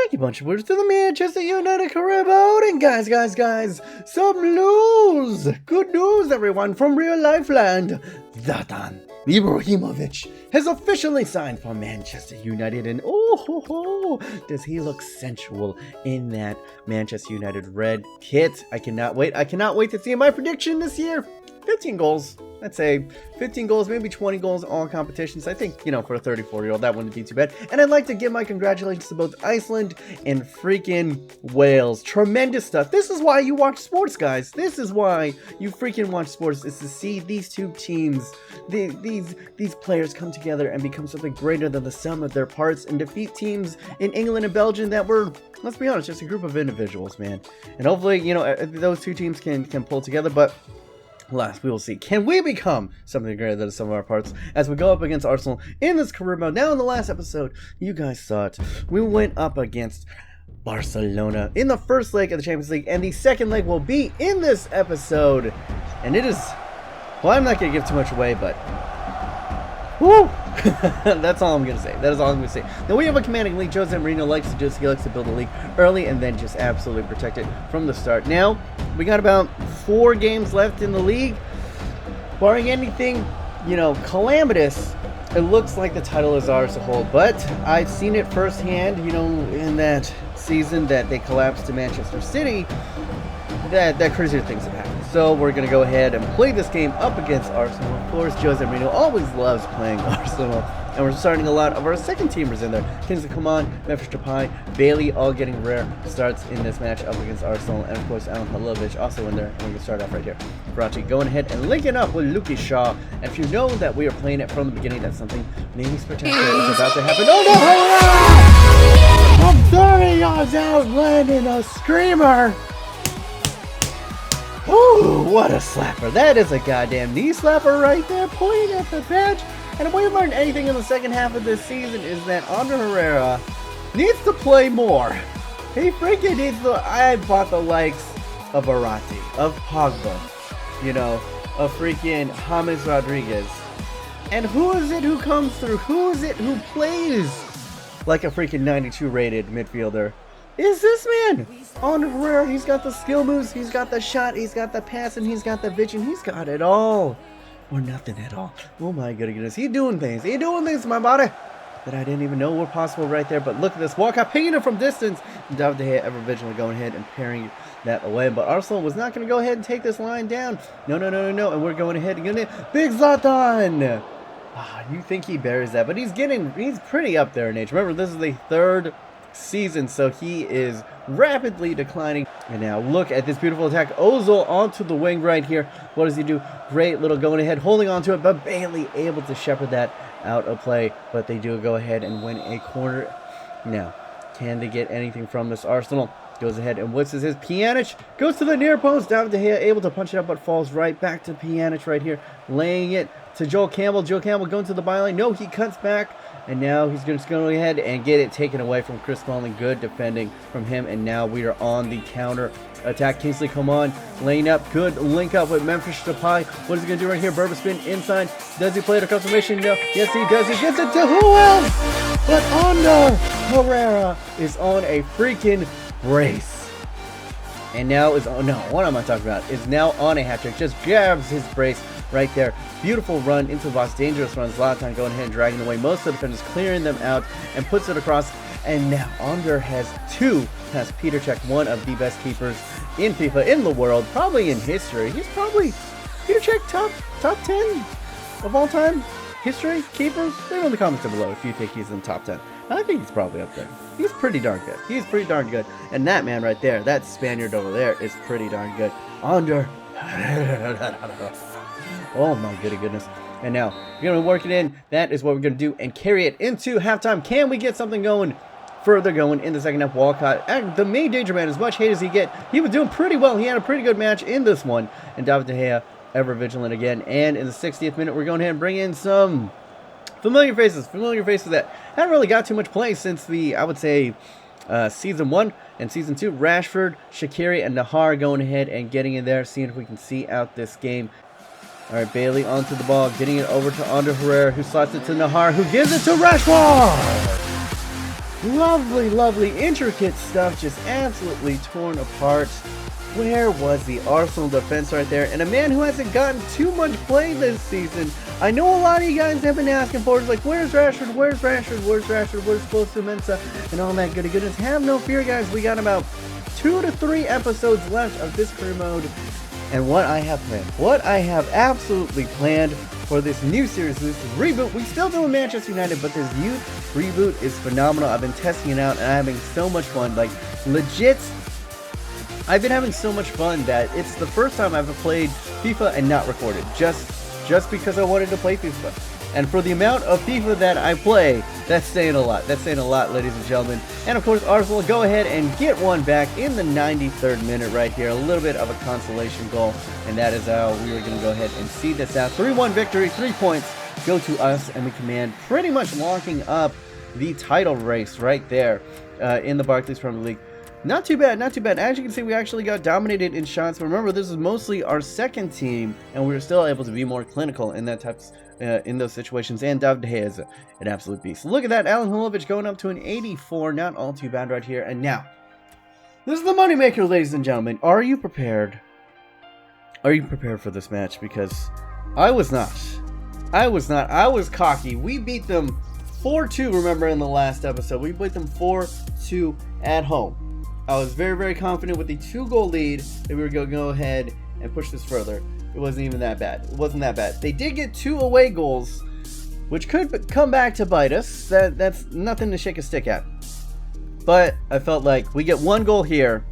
Thank you, bunch of words to the Manchester United career voting, guys. Some news. Good news, everyone, from real life land. Zlatan Ibrahimovic has officially signed for Manchester United, and does he look sensual in that Manchester United red kit. I cannot wait to see my prediction this year. 15 goals. I'd say 15 goals, maybe 20 goals, all competitions. I think, you know, for a 34-year-old, that wouldn't be too bad. And I'd like to give my congratulations to both Iceland and freaking Wales. Tremendous stuff. This is why you watch sports, guys. This is why you freaking watch sports, is to see these two teams, these players come together and become something greater than the sum of their parts and defeat teams in England and Belgium that were, let's be honest, just a group of individuals, man. And hopefully, you know, those two teams can pull together, but alas, we will see. Can we become something greater than some of our parts as we go up against Arsenal in this career mode? Now, in the last episode, you guys saw it. We went up against Barcelona in the first leg of the Champions League, and the second leg will be in this episode. And it is, well, I'm not going to give too much away, but woo! That's all I'm going to say. That is all I'm going to say. Now, we have a commanding league. Jose Mourinho likes to build a league early and then just absolutely protect it from the start. Now, we got about 4 games left in the league. Barring anything, you know, calamitous, it looks like the title is ours to hold. But I've seen it firsthand, you know, in that season that they collapsed to Manchester City, that crazier things have happened. So we're going to go ahead and play this game up against Arsenal. Of course, Jose Mourinho always loves playing Arsenal. And we're starting a lot of our second teamers in there. Kingsley Coman, Memphis Depay, Bailey, all getting rare starts in this match up against Arsenal. And of course, Alan Halilovic also in there. And we're going to start off right here. Verratti going ahead and linking up with Lucas Shaw. And if you know that we are playing it from the beginning, that's something maybe spectacular is about to happen. Oh no! I'm 30 yards out, landing a screamer. Ooh, what a slapper. That is a goddamn knee slapper right there, pointing at the bench. And if we learned anything in the second half of this season is that Ander Herrera needs to play more. He freaking needs to. I bought the likes of Verratti, of Pogba, you know, of freaking James Rodriguez. And who is it who comes through? Who is it who plays like a freaking 92 rated midfielder? Is this man? Ander Herrera, he's got the skill moves, he's got the shot, he's got the pass, and he's got the vision. He's got it all. Or nothing at all. Oh my goodness. He's doing things. He's doing things to my body that I didn't even know were possible right there. But look at this walkout, pinging it from distance. David De Gea ever vigilantly going ahead and parrying that away. But Arsenal was not going to go ahead and take this line down. No. And we're going ahead and getting it. Big Zlatan! You think he buries that, but he's pretty up there in age. Remember, this is the 3rd season, so he is rapidly declining. And now look at this beautiful attack. Ozil onto the wing right here. What does he do? Great little going ahead, holding on to it, but Bailey able to shepherd that out of play. But they do go ahead and win a corner. Now, can they get anything from this Arsenal? Goes ahead and whistles his Pjanic. Goes to the near post. David De Gea able to punch it up, but falls right back to Pjanic right here. Laying it to Joel Campbell. Joel Campbell going to the byline. No, he cuts back. And now he's just going to go ahead and get it taken away from Chris Smalling. Good defending from him. And now we are on the counter attack. Kingsley Coman laying up. Good link up with Memphis Depay. What is he going to do right here? Berber spin inside. Does he play it across the mission? No. Yes, he does. He gets it to who else? But Ander Herrera is on a freaking race. And now is, oh no, what am I talking about? Is now on a hat trick. Just grabs his brace right there. Beautiful run into the box. Dangerous run. Zlatan going ahead and dragging away most of the defenders, clearing them out and puts it across. And now Ander has 2 past Peter Cech, one of the best keepers in FIFA, in the world, probably in history. He's probably Peter Cech top 10 of all time history keepers. Leave in the comments down below if you think he's in the top 10. I think he's probably up there. He's pretty darn good. He's pretty darn good. And that man right there, that Spaniard over there, is pretty darn good. Ander. Oh my goodness. And now, we're going to work it in. That is what we're going to do and carry it into halftime. Can we get something going? Further going in the second half? Walcott, the main danger man, as much hate as he get, he was doing pretty well. He had a pretty good match in this one. And David De Gea, ever vigilant again. And in the 60th minute, we're going ahead and bring in some familiar faces that haven't really got too much play since the, I would say, Season 1 and Season 2. Rashford, Shaqiri, and Nahar going ahead and getting in there, seeing if we can see out this game. All right, Bailey onto the ball, getting it over to Ander Herrera, who slots it to Nahar, who gives it to Rashford! Lovely, lovely, intricate stuff, just absolutely torn apart. Where was the Arsenal defense right there? And a man who hasn't gotten too much play this season. I know a lot of you guys have been asking for it, like, where's Rashford, where's Rashford, where's Rashford, where's Mensa, and all that goody goodness. Have no fear, guys, we got about 2 to 3 episodes left of this career mode. And what I have planned, what I have absolutely planned for this new series, this reboot. We still doing Manchester United, but this youth reboot is phenomenal. I've been testing it out and I'm having so much fun. Like, legit, I've been having so much fun that it's the first time I've played FIFA and not recorded, just because I wanted to play FIFA. And for the amount of FIFA that I play, that's saying a lot. That's saying a lot, ladies and gentlemen. And of course, Arsenal go ahead and get one back in the 93rd minute right here. A little bit of a consolation goal. And that is how we are going to go ahead and see this out. 3-1 victory, 3 points go to us. And we command pretty much locking up the title race right there in the Barclays Premier League. Not too bad, not too bad. As you can see, we actually got dominated in shots. But remember, this is mostly our second team, and we were still able to be more clinical in that types in those situations. And David De Gea is an absolute beast. Look at that, Alan Holovic going up to an 84. Not all too bad right here. And now, this is the moneymaker, ladies and gentlemen. Are you prepared? Are you prepared for this match? Because I was not. I was not. I was cocky. We beat them 4-2. Remember in the last episode, we beat them 4-2 at home. I was very, very confident with the 2-goal lead that we were going to go ahead and push this further. It wasn't even that bad. It wasn't that bad. They did get 2 away goals, which could come back to bite us. That's nothing to shake a stick at. But I felt like we get 1 goal here,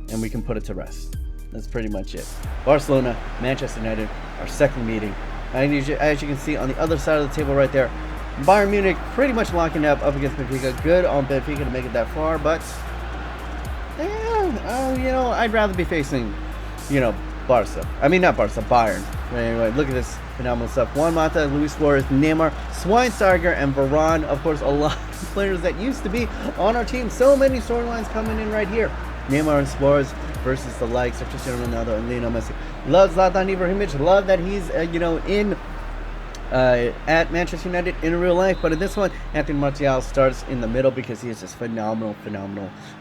and we can put it to rest. That's pretty much it. Barcelona, Manchester United, our second meeting. As you can see on the other side of the table right there, Bayern Munich pretty much locking up against Benfica. Good on Benfica to make it that far, but you know, I'd rather be facing, you know, Barca. I mean, not Barca, Bayern. Anyway, look at this phenomenal stuff. Juan Mata, Luis Suarez, Neymar, Schweinsteiger, and Varane. Of course, a lot of players that used to be on our team. So many storylines coming in right here. Neymar and Suarez versus the likes of Cristiano Ronaldo and Lionel Messi. Love Zlatan Ibrahimovic. Love that he's, you know, in at Manchester United in real life, but in this one, Anthony Martial starts in the middle because he has just phenomenal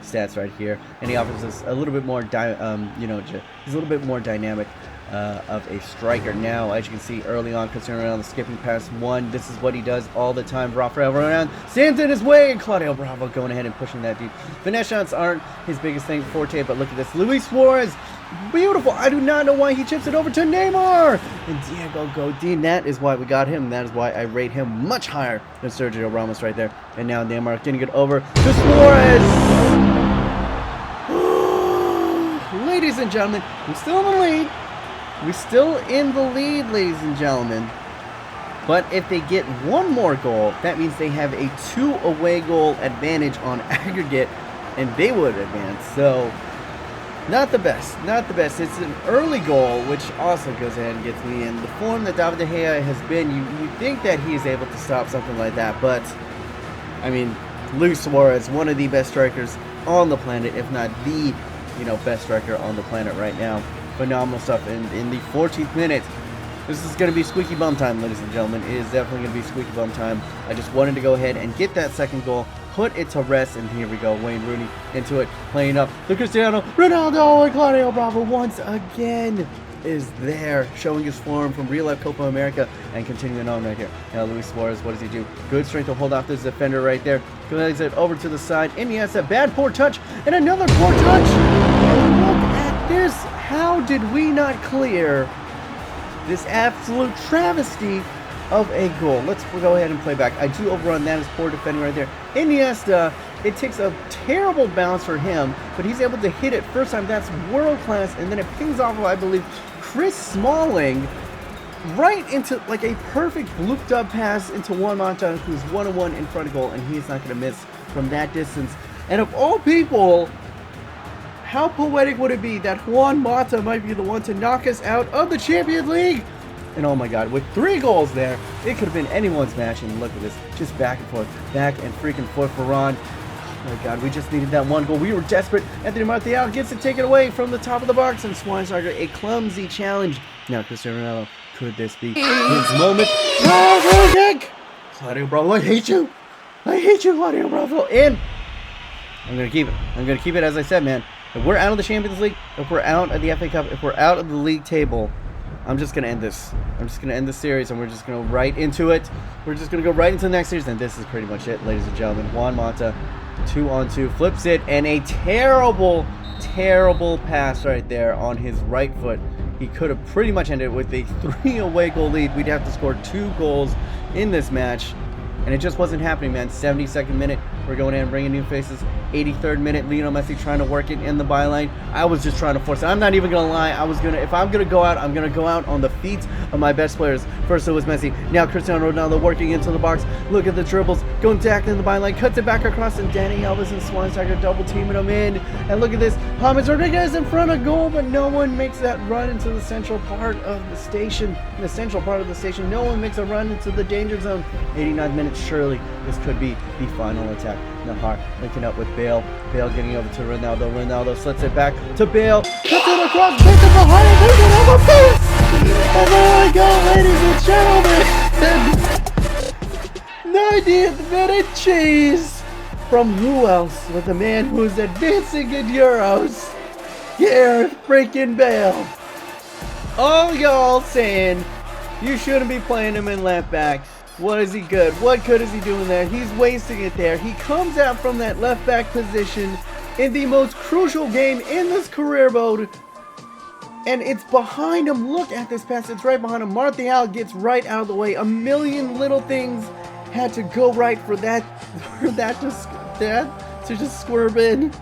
stats right here, and he offers us a little bit more, he's a little bit more dynamic of a striker. Now, as you can see early on, Cristiano Ronaldo skipping past 1. This is what he does all the time. Rafael Varane stands in his way, and Claudio Bravo going ahead and pushing that deep. Finesse shots aren't his biggest thing, forte, but look at this. Luis Suarez, beautiful. I do not know why he chips it over to Neymar. And Diego Godin, that is why we got him. That is why I rate him much higher than Sergio Ramos right there. And now Neymar getting it over to Suarez. Ladies and gentlemen, we're still in the lead. We're still in the lead, ladies and gentlemen. But if they get 1 more goal, that means they have a 2 away goal advantage on aggregate, and they would advance. So, not the best. Not the best. It's an early goal, which also goes ahead and gets me in. The form that David De Gea has been, you think that he is able to stop something like that. But, I mean, Luis Suarez, one of the best strikers on the planet, if not the, best striker on the planet right now. Phenomenal stuff. And in the 14th minute, this is going to be squeaky bum time, ladies and gentlemen. It is definitely going to be squeaky bum time. I just wanted to go ahead and get that second goal, put it to rest, and here we go. Wayne Rooney into it, playing up the Cristiano Ronaldo, and Claudio Bravo once again is there, showing his form from real life Copa America and continuing on right here. Now Luis Suarez, what does he do? Good strength to hold off this defender right there. Plays it over to the side. Iniesta, bad poor touch, and another poor touch. And look at this. How did we not clear this absolute travesty of a goal? Let's go ahead and play back. I do overrun. That is poor defending right there. Iniesta, it takes a terrible bounce for him, but he's able to hit it first time. That's world class. And then it pings off of, I believe, Chris Smalling right into like a perfect looped up pass into Juan Mata, who's 1-on-1 in front of goal, and he's not going to miss from that distance. And of all people, how poetic would it be that Juan Mata might be the one to knock us out of the Champions League? And oh my god, with 3 goals there, it could have been anyone's match. And look at this, just back and forth, back and freaking forth for Ron. Oh my god, we just needed that 1 goal. We were desperate. Anthony Martial gets it taken away from the top of the box, and Schweinsteiger, a clumsy challenge. Now Cristiano Ronaldo, could this be his moment? Oh, kick! Claudio Bravo, I hate you. I hate you, Claudio Bravo. And I'm going to keep it. I'm going to keep it as I said, man. If we're out of the Champions League, if we're out of the FA Cup, if we're out of the league table, I'm just going to end this. I'm just going to end the series, and we're just going to go right into it. We're just going to go right into the next series, and this is pretty much it, ladies and gentlemen. Juan Mata, 2-on-2, flips it, and a terrible, terrible pass right there on his right foot. He could have pretty much ended it with a 3 away goal lead. We'd have to score 2 goals in this match. And it just wasn't happening, man. 72nd minute, we're going in and bringing new faces. 83rd minute, Lionel Messi trying to work it in the byline. I was just trying to force it. I'm not even going to lie. If I'm going to go out, I'm going to go out on the feet of my best players. First it was Messi. Now Cristiano Ronaldo working into the box. Look at the dribbles. Going tackling the byline. Cuts it back across, and Danny Alves and Schweinsteiger double teaming him in. And look at this. James Rodriguez in front of goal, but no one makes that run into the central part of the station. No one makes a run into the danger zone. 89th minute. Surely this could be the final attack. Nahar linking up with Bale. Bale getting over to Ronaldo. Ronaldo slits it back to Bale. Cuts it across. Takes it behind. Takes it over face. And there we go, ladies and gentlemen. 90th minute cheese from who else but the man who's advancing in Euros, Gareth freaking Bale. All y'all saying you shouldn't be playing him in left back. What is he good? What good is he doing there? He's wasting it there. He comes out from that left back position in the most crucial game in this career mode. And it's behind him. Look at this pass. It's right behind him. Martial gets right out of the way. A million little things had to go right for that to just swerve in.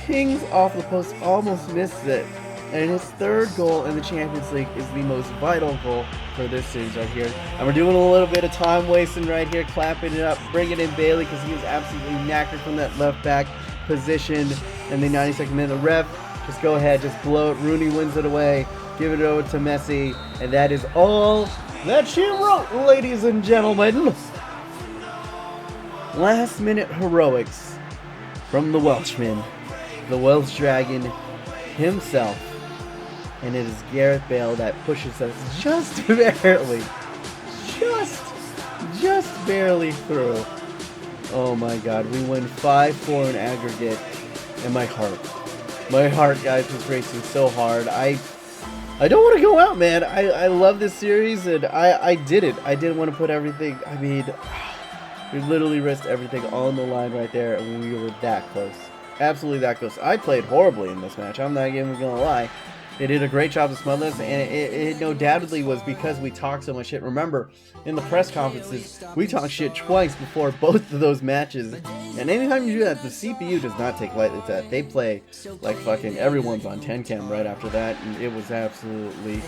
Pings off the post. Almost missed it. And his 3rd goal in the Champions League is the most vital goal for this series right here. And we're doing a little bit of time wasting right here, clapping it up, bringing in Bailey because he was absolutely knackered from that left back position. And the 92nd minute, the ref, just go ahead, just blow it. Rooney wins it away, give it over to Messi. And that is all that she wrote, ladies and gentlemen. Last minute heroics from the Welshman, the Welsh Dragon himself. And it is Gareth Bale that pushes us just barely through. Oh my god, we win 5-4 in aggregate. And my heart, guys, was racing so hard. I don't want to go out, man. I love this series, and I did it. I didn't want to put everything, I mean, we literally risked everything on the line right there, and we were that close. Absolutely that close. I played horribly in this match. I'm not even going to lie. They did a great job to smother us, and it no doubtedly was because we talked so much shit. Remember, in the press conferences, we talked shit twice before both of those matches. And anytime you do that, the CPU does not take lightly to that. They play like fucking everyone's on 10 cam right after that, and it was absolutely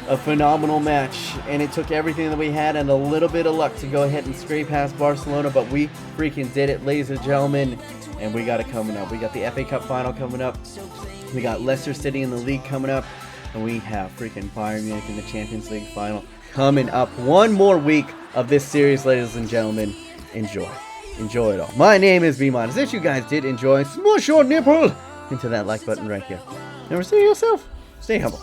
a phenomenal match. And it took everything that we had and a little bit of luck to go ahead and scrape past Barcelona, but we freaking did it, ladies and gentlemen. And we got it coming up. We got the FA Cup final coming up. We got Leicester City in the league coming up. And we have freaking Bayern Munich in the Champions League final coming up. One more week of this series, ladies and gentlemen. Enjoy. Enjoy it all. My name is B-Modest. If you guys did enjoy, smush your nipple into that like button right here. Never say yourself. Stay humble.